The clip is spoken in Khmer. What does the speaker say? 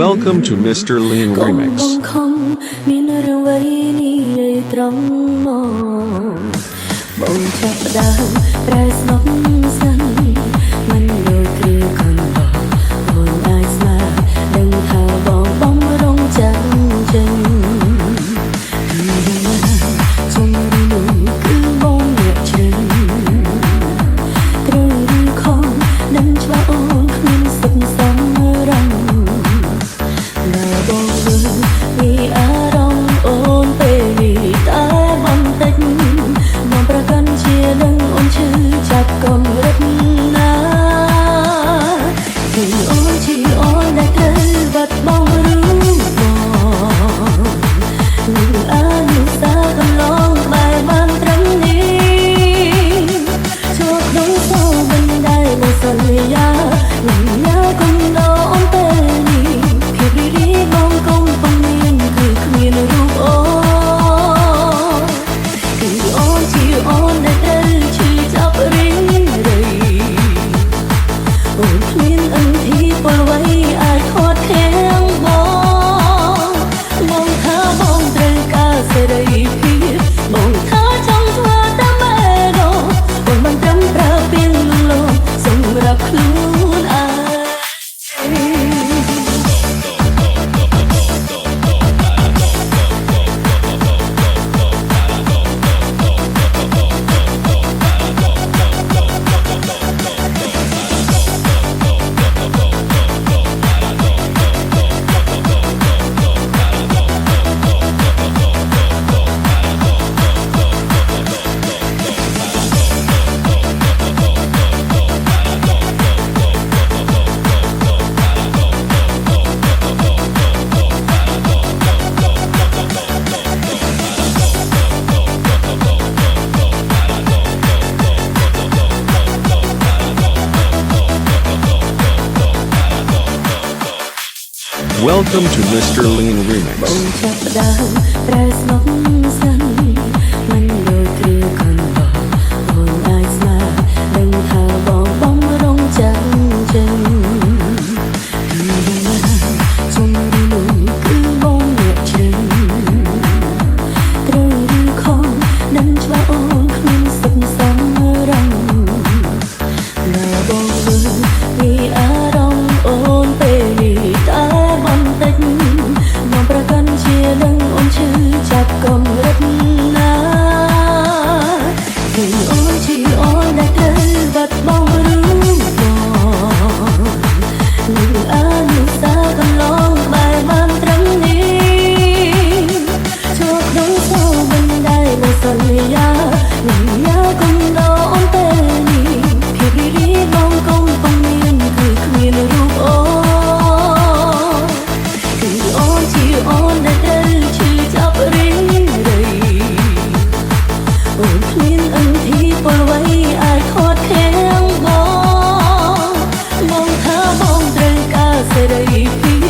Welcome to Mr. Lean Remix. មានរឿងអ្វីនេះត្រង់មកបងចាប់ផ្ដើមប្រែស្នប់សិនមិនដូចគ្រាកន្លងអូនអាចស្មានដឹងថាបងបំរុងចាំចេញជំនុំគឺបងអ្នកជ្រើត្រូវឬខំនឹងច្បាស់អូនគ្មានសុខសម្រងដល់បងពីអារម្មណ៍អូនពេលនេះតែបន្តិចមកប្រកាន់ជានឹងអូនឈឺចាប់កុំរឹកណាពីអូនជាអូនដែលត្រូវបាត់បង់រឿងបងនឹងអាយុសាកន្លងក្បែរបានត្រឹមនេះចូលក្នុងសោមិនដែលមកសន្យានឹងយ៉ាគុំដល់អូនពេលនេះភាពរីរីបងកុំពំមានគឺគ្មានរូបអូនគឺអូនជាអូនដែលត្រូវឈឺចាប់រីងរៃអូនគ្មានអន្ទីពលអ្វីអាចខត់ខាំងបងថាបងត្រូវការសេរីភាពបងថាចង់ធ្វើតែម៉ែដងបងមិនត្រឹមប្រើពាក្យលំលោមសម្រាប់ខ្លួនឯងWelcome to Mr. Lean បង Remix. ចាប់ផ្ដើមប្រែស្នប់សិនមិនដូចគ្រាកន្លងអូនអាចស្មានដឹងថាបងបំរុងចាំចេញជំនុំគឺបងអ្នកជ្រើត្រូវឬខំនឹងច្បាស់អូនគ្មានសុខសម្រងដល់បងពីអារម្មណ៍អូនពេលនេះតែបន្តិចមកប្រកាន់ជានឹងអូនឈឺចាប់កុំរឹកណាគឺអូនជាអូនដែលត្រូវបាត់បង់រឿងបងនឹងអាយុសាកន្លងក្បែរបានត្រឹមនេះចូលក្នុងសោមិនដែលមកសន្យានឹងយ៉ាគុំដល់អូនពេលនេះភាពរីរីបងកុំពំមានគឺគ្មានរូបអូនគឺអូនជាអូនដែលត្រូវឈឺចាប់រីងរៃអូនគ្មានអន្ទីពលអ្វីអាចខត់ខាំងបងថាបងត្រូវការសេរីភាព